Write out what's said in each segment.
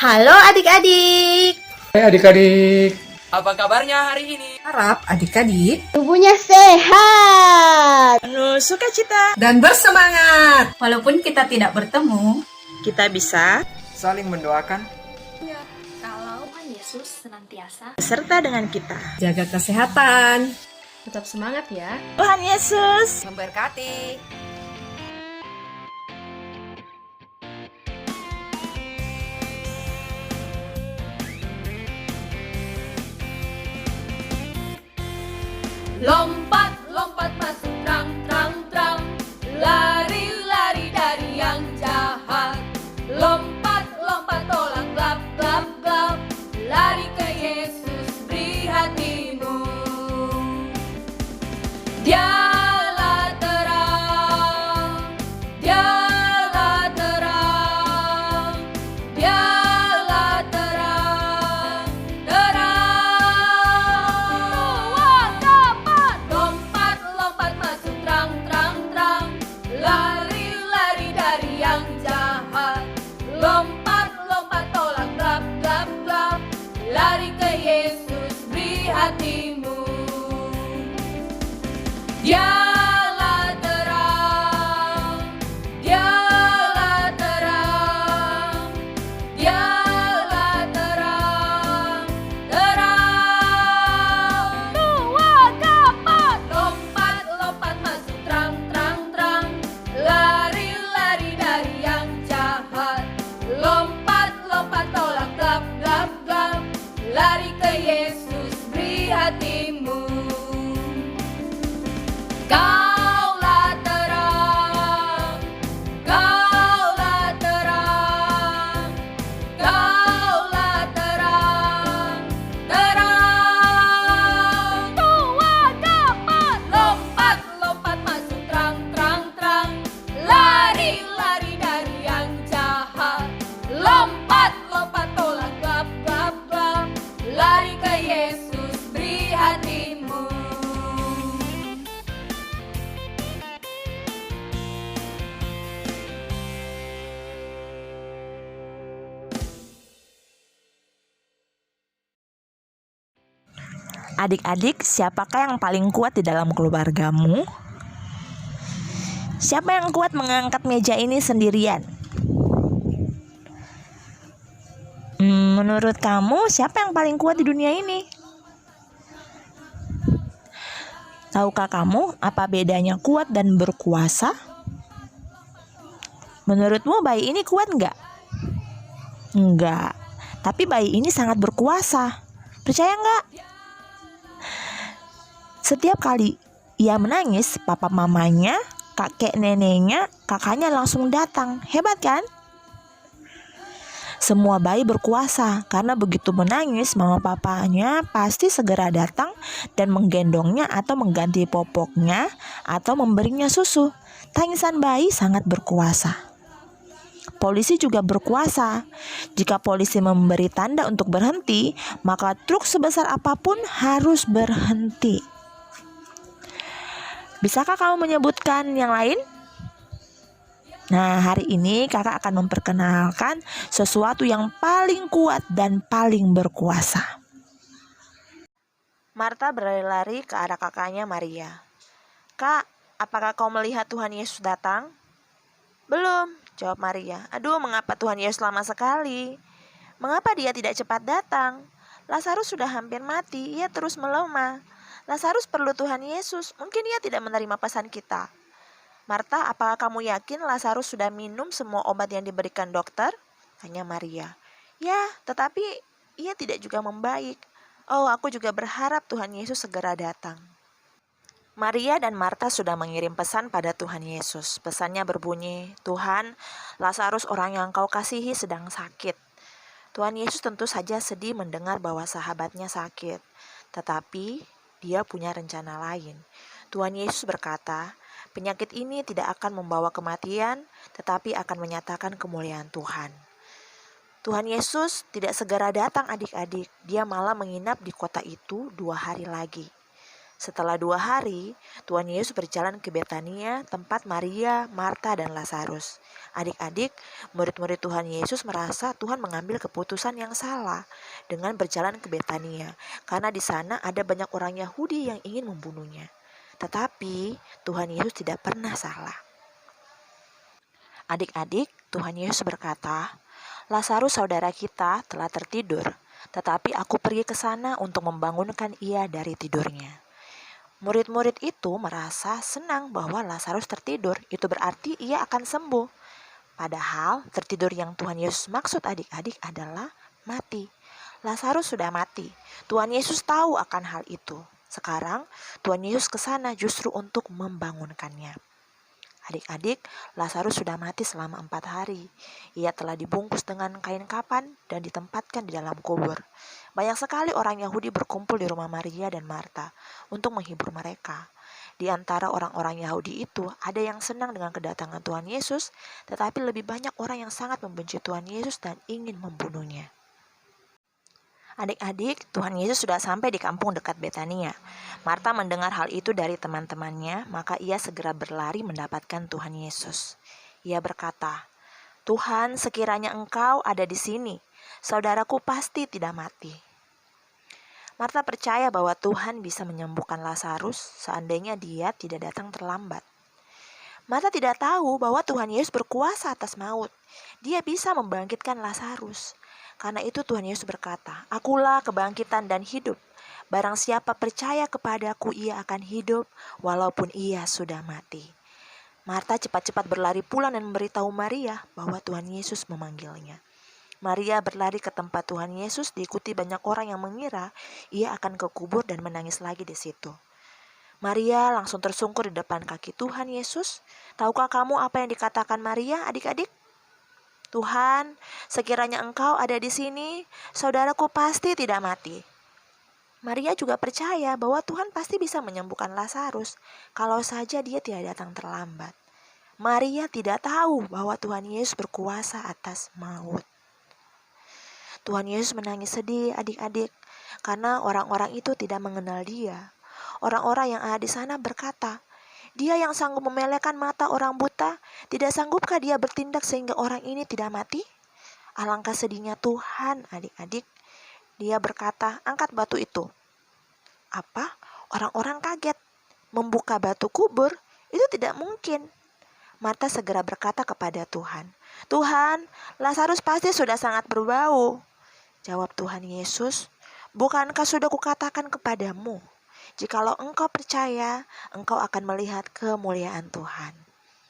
Halo adik-adik. Hai adik-adik. Apa kabarnya hari ini? Harap adik-adik tubuhnya sehat, penuh sukacita, dan bersemangat. Walaupun kita tidak bertemu, kita bisa Saling mendoakan. kalau Tuhan Yesus senantiasa beserta dengan kita. Jaga kesehatan. tetap semangat ya. Tuhan Yesus Memberkati. Lompat, lompat masuk terang, terang, terang. Lari, lari dari yang jahat. Lompat, lompat tolak gelap, gelap, gelap. Lari ke Yesus, beri hatimu. Dialah terang, dialah terang, dialah terang, terang. Semua dapat lompat, lompat masuk terang, terang, terang. Lari, lari dari yang jahat. Lompat, lompat tolak gelap, gelap, gelap. Lari ke Yesus, beri hatimu. Dialah terang, dialah terang, dialah terang, terang. Semua dapat lompat, lompat masuk terang, terang, terang. Lari, lari dari yang jahat. Lompat, lompat tolak gelap, gelap, gelap. Lari ke Yesus, beri hatimu. Kaulah terang, kaulah terang, kaulah terang, terang. Semua dapat lompat, lompat masuk terang, terang, terang. Lari, lari dari yang jahat. Lompat, lompat tolak gelap, gelap, gelap. Lari ke Yesus, beri hatimu. Adik-adik, siapakah yang paling kuat di dalam keluargamu? Siapa yang kuat mengangkat meja ini sendirian? Menurut kamu, siapa yang paling kuat di dunia ini? Tahukah kamu apa bedanya kuat dan berkuasa? Menurutmu bayi ini kuat enggak? Enggak. Tapi bayi ini sangat berkuasa. Percaya enggak? Setiap kali ia menangis, papa mamanya, kakek neneknya, kakaknya langsung datang. Hebat kan? Semua bayi berkuasa karena begitu menangis, mama papanya pasti segera datang dan menggendongnya atau mengganti popoknya atau memberinya susu. Tangisan bayi sangat berkuasa. Polisi juga berkuasa. Jika polisi memberi tanda untuk berhenti, maka truk sebesar apapun harus berhenti. Bisakah kamu menyebutkan yang lain? Nah, hari ini kakak akan memperkenalkan sesuatu yang paling kuat dan paling berkuasa. Marta berlari-lari ke arah kakaknya Maria. Kak, apakah kau melihat Tuhan Yesus datang? Belum, jawab Maria. Aduh, mengapa Tuhan Yesus lama sekali? Mengapa dia tidak cepat datang? Lazarus sudah hampir mati, ia terus melemah. Lazarus perlu Tuhan Yesus, mungkin ia tidak menerima pesan kita. Marta, apakah kamu yakin Lazarus sudah minum semua obat yang diberikan dokter? Tanya Maria. Ya, tetapi ia tidak juga membaik. Oh, aku juga berharap Tuhan Yesus segera datang. Maria dan Marta sudah mengirim pesan pada Tuhan Yesus. Pesannya berbunyi, Tuhan, Lazarus orang yang kau kasihi sedang sakit. Tuhan Yesus tentu saja sedih mendengar bahwa sahabatnya sakit. Tetapi dia punya rencana lain. Tuhan Yesus berkata, penyakit ini tidak akan membawa kematian, tetapi akan menyatakan kemuliaan Tuhan. Tuhan Yesus tidak segera datang adik-adik, dia malah menginap di kota itu 2 hari lagi. Setelah 2 hari, Tuhan Yesus berjalan ke Betania, tempat Maria, Marta, dan Lazarus. Adik-adik, murid-murid Tuhan Yesus merasa Tuhan mengambil keputusan yang salah dengan berjalan ke Betania, karena di sana ada banyak orang Yahudi yang ingin membunuhnya. Tetapi Tuhan Yesus tidak pernah salah. Adik-adik, Tuhan Yesus berkata, "Lazarus saudara kita telah tertidur, tetapi aku pergi ke sana untuk membangunkan ia dari tidurnya." Murid-murid itu merasa senang bahwa Lazarus tertidur, itu berarti ia akan sembuh. Padahal tertidur yang Tuhan Yesus maksud adik-adik adalah mati. Lazarus sudah mati. Tuhan Yesus tahu akan hal itu. Sekarang Tuhan Yesus ke sana justru untuk membangunkannya. Adik-adik, Lazarus sudah mati selama 4 hari. Ia telah dibungkus dengan kain kapan dan ditempatkan di dalam kubur. Banyak sekali orang Yahudi berkumpul di rumah Maria dan Marta untuk menghibur mereka. Di antara orang-orang Yahudi itu, ada yang senang dengan kedatangan Tuhan Yesus, tetapi lebih banyak orang yang sangat membenci Tuhan Yesus dan ingin membunuhnya. Adik-adik, Tuhan Yesus sudah sampai di kampung dekat Betania. Marta mendengar hal itu dari teman-temannya, maka ia segera berlari mendapatkan Tuhan Yesus. Ia berkata, "Tuhan, sekiranya Engkau ada di sini, saudaraku pasti tidak mati." Marta percaya bahwa Tuhan bisa menyembuhkan Lazarus seandainya dia tidak datang terlambat. Marta tidak tahu bahwa Tuhan Yesus berkuasa atas maut. Dia bisa membangkitkan Lazarus. Karena itu Tuhan Yesus berkata, "Akulah kebangkitan dan hidup. Barang siapa percaya kepadaku, ia akan hidup walaupun ia sudah mati." Marta cepat-cepat berlari pulang dan memberitahu Maria bahwa Tuhan Yesus memanggilnya. Maria berlari ke tempat Tuhan Yesus, diikuti banyak orang yang mengira ia akan ke kubur dan menangis lagi di situ. Maria langsung tersungkur di depan kaki Tuhan Yesus. Tahukah kamu apa yang dikatakan Maria, adik-adik? "Tuhan, sekiranya Engkau ada di sini, saudaraku pasti tidak mati." Maria juga percaya bahwa Tuhan pasti bisa menyembuhkan Lazarus kalau saja dia tidak datang terlambat. Maria tidak tahu bahwa Tuhan Yesus berkuasa atas maut. Tuhan Yesus menangis sedih, adik-adik, karena orang-orang itu tidak mengenal dia. Orang-orang yang ada di sana berkata, "Dia yang sanggup memelekkan mata orang buta, tidak sanggupkah dia bertindak sehingga orang ini tidak mati?" Alangkah sedihnya Tuhan, adik-adik. Dia berkata, "Angkat batu itu." Apa? Orang-orang kaget. Membuka batu kubur? Itu tidak mungkin. Marta segera berkata kepada Tuhan, "Tuhan, Lazarus pasti sudah sangat berbau." Jawab Tuhan Yesus, "Bukankah sudah kukatakan kepadamu? Jikalau engkau percaya, engkau akan melihat kemuliaan Tuhan."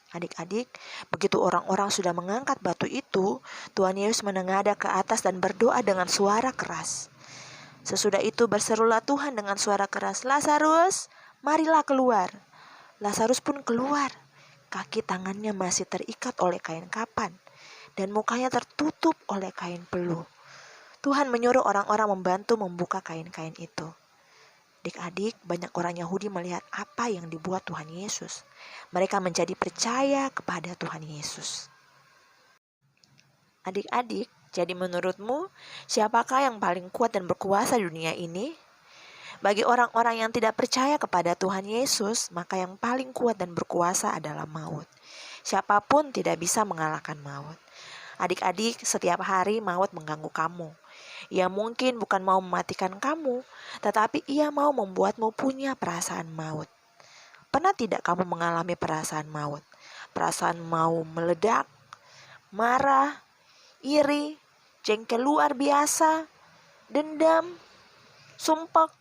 Adik-adik, begitu orang-orang sudah mengangkat batu itu, Tuhan Yesus menengadah ke atas dan berdoa dengan suara keras. Sesudah itu berserulah Tuhan dengan suara keras, "Lazarus, marilah keluar." Lazarus pun keluar. Kaki tangannya masih terikat oleh kain kapan, dan mukanya tertutup oleh kain peluh. Tuhan menyuruh orang-orang membantu membuka kain-kain itu. Adik-adik, banyak orang Yahudi melihat apa yang dibuat Tuhan Yesus. Mereka menjadi percaya kepada Tuhan Yesus. Adik-adik, jadi menurutmu, siapakah yang paling kuat dan berkuasa di dunia ini? Bagi orang-orang yang tidak percaya kepada Tuhan Yesus, maka yang paling kuat dan berkuasa adalah maut. Siapapun tidak bisa mengalahkan maut. Adik-adik, setiap hari maut mengganggu kamu. Ia mungkin bukan mau mematikan kamu, tetapi ia mau membuatmu punya perasaan maut. Pernah tidak kamu mengalami perasaan maut? Perasaan mau meledak, marah, iri, jengkel luar biasa, dendam, sumpah,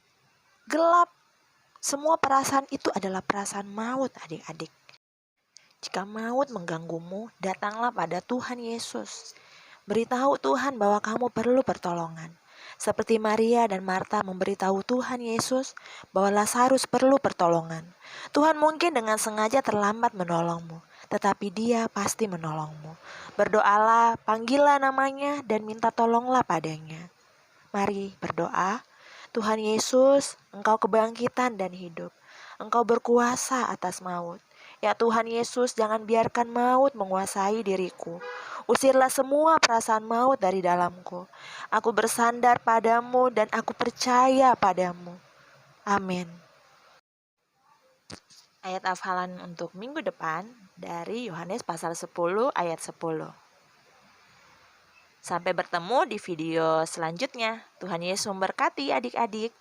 gelap. Semua perasaan itu adalah perasaan maut, adik-adik. Jika maut mengganggumu, datanglah pada Tuhan Yesus. Beritahu Tuhan bahwa kamu perlu pertolongan. Seperti Maria dan Marta memberitahu Tuhan Yesus bahwa Lazarus perlu pertolongan. Tuhan mungkin dengan sengaja terlambat menolongmu, tetapi Dia pasti menolongmu. Berdoalah, panggillah namanya, dan minta tolonglah padanya. Mari berdoa. Tuhan Yesus, Engkau kebangkitan dan hidup. Engkau berkuasa atas maut. Ya Tuhan Yesus, jangan biarkan maut menguasai diriku. Usirlah semua perasaan maut dari dalamku. Aku bersandar padamu dan aku percaya padamu. Amin. ayat hafalan untuk minggu depan dari Yohanes pasal 10 ayat 10. Sampai bertemu di video selanjutnya. Tuhan Yesus memberkati adik-adik.